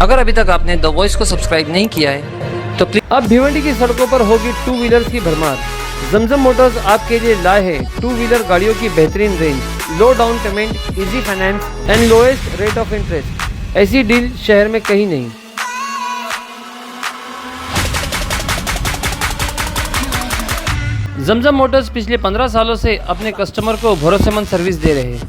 अगर अभी तक आपने द वॉइस को सब्सक्राइब नहीं किया है तो प्लीज। अब भिवंडी की सड़कों पर होगी टू व्हीलर्स की भरमार। जमजम मोटर्स आपके लिए लाए हैं टू व्हीलर गाड़ियों की बेहतरीन range, low down payment, easy finance and lowest rate of interest. ऐसी डील शहर में कहीं नहीं। जमजम मोटर्स पिछले 15 सालों से अपने कस्टमर को भरोसेमंद सर्विस दे रहे हैं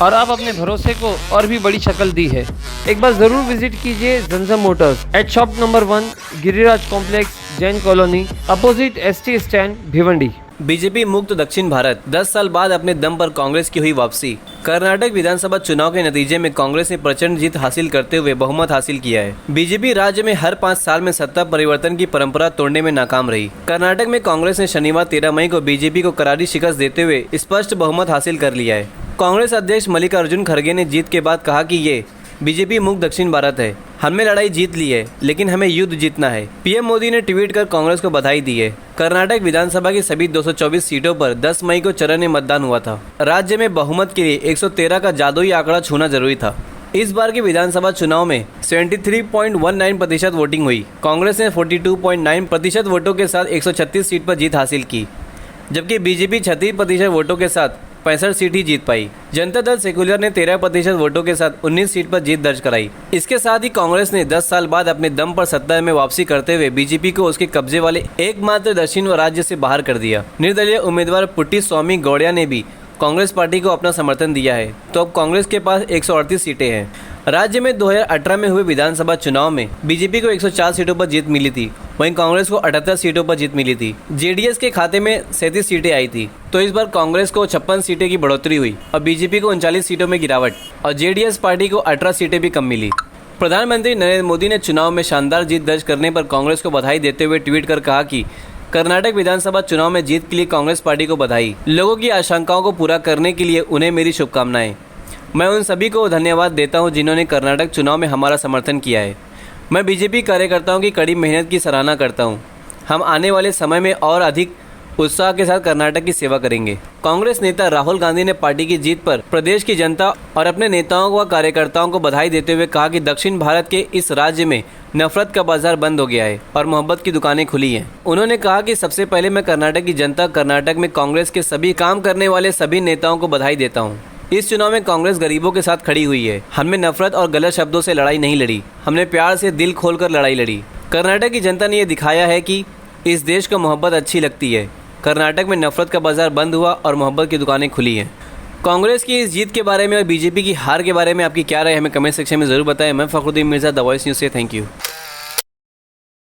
और आप अपने भरोसे को और भी बड़ी शक्ल दी है। एक बार जरूर विजिट कीजिए Zamzam motors at shop number 1 Giriraj complex, Jain colony, opposite ST stand, Bhiwandi. BJP मुक्त दक्षिण भारत 10 साल बाद अपने दम पर कांग्रेस की हुई वापसी। कर्नाटक विधानसभा चुनाव के नतीजे में कांग्रेस ने प्रचंड जीत हासिल करते हुए बहुमत हासिल किया है। बीजेपी राज्य में हर 5 साल में सत्ता परिवर्तन की परंपरा तोड़ने में नाकाम रही। कर्नाटक में कांग्रेस ने शनिवार 13 मई को बीजेपी को करारी शिकस्त देते हुए स्पष्ट बहुमत हासिल कर लिया है। कांग्रेस अध्यक्ष मल्लिकार्जुन खड़गे ने जीत के बाद कहा कि ये बीजेपी मुक्त दक्षिण भारत है। हमने लड़ाई जीत ली है, लेकिन हमें युद्ध जीतना है। पीएम मोदी ने ट्वीट कर कांग्रेस को बधाई दी है। कर्नाटक विधानसभा की सभी 224 सीटों पर 10 मई को चरण मतदान हुआ था। राज्य में बहुमत के लिए 113 का जादुई आंकड़ा छूना जरूरी था। इस बार के विधानसभा चुनाव में 73.19% वोटिंग हुई। कांग्रेस ने 42.9% वोटों के साथ 136 सीट पर जीत हासिल की, जबकि बीजेपी 36% वोटों के साथ 65 सीट ही जीत पाई। जनता दल सेक्युलर ने 13% वोटों के साथ 19 सीट पर जीत दर्ज कराई। इसके साथ ही कांग्रेस ने 10 साल बाद अपने दम पर सत्ता में वापसी करते हुए बीजेपी को उसके कब्जे वाले एकमात्र दक्षिण राज्य से बाहर कर दिया। निर्दलीय उम्मीदवार पुट्टी स्वामी गौड़िया ने भी कांग्रेस पार्टी को अपना समर्थन दिया है, तो अब कांग्रेस के पास 138 सीटें हैं। राज्य में 2018 में हुए विधानसभा चुनाव में बीजेपी को 104 सीटों पर जीत मिली थी, वहीं कांग्रेस को 78 सीटों पर जीत मिली थी। जेडीएस के खाते में 37 सीटें आई थी, तो इस बार कांग्रेस को 56 सीटें की बढ़ोतरी हुई और बीजेपी को 39 सीटों में गिरावट और जेडीएस पार्टी को 18 सीटें भी कम मिली। प्रधानमंत्री नरेंद्र मोदी ने चुनाव में शानदार जीत दर्ज करने पर कांग्रेस को बधाई देते हुए ट्वीट कर कहा कि कर्नाटक विधानसभा चुनाव में जीत के लिए कांग्रेस पार्टी को बधाई। लोगों की आशंकाओं को पूरा करने के लिए उन्हें मेरी शुभकामनाएं। मैं उन सभी को धन्यवाद देता हूं जिन्होंने कर्नाटक चुनाव में हमारा समर्थन किया है। मैं बीजेपी कार्यकर्ताओं की कड़ी मेहनत की सराहना करता हूं। हम आने वाले समय में और अधिक उत्साह के साथ कर्नाटक की सेवा करेंगे। कांग्रेस नेता राहुल गांधी ने पार्टी की जीत पर प्रदेश की जनता और अपने नेताओं व कार्यकर्ताओं को बधाई देते हुए कहा कि दक्षिण भारत के इस राज्य में नफरत का बाजार बंद हो गया है और मोहब्बत की दुकानें खुली हैं। उन्होंने कहा कि सबसे पहले मैं कर्नाटक की जनता, कर्नाटक में कांग्रेस के सभी काम करने वाले सभी नेताओं को बधाई देता हूँ। इस चुनाव में कांग्रेस गरीबों के साथ खड़ी हुई है। हमने नफरत और गलत शब्दों से लड़ाई नहीं लड़ी, हमने प्यार से दिल खोलकर लड़ाई लड़ी। कर्नाटक की जनता ने यह दिखाया है कि इस देश को मोहब्बत अच्छी लगती है। कर्नाटक में नफरत का बाजार बंद हुआ और मोहब्बत की दुकानें खुली हैं। कांग्रेस की इस जीत के बारे में और बीजेपी की हार के बारे में आपकी क्या राय है, हमें कमेंट सेक्शन में जरूर बताएं। मैं Fakhruddin Mirza, the voice news से थैंक यू।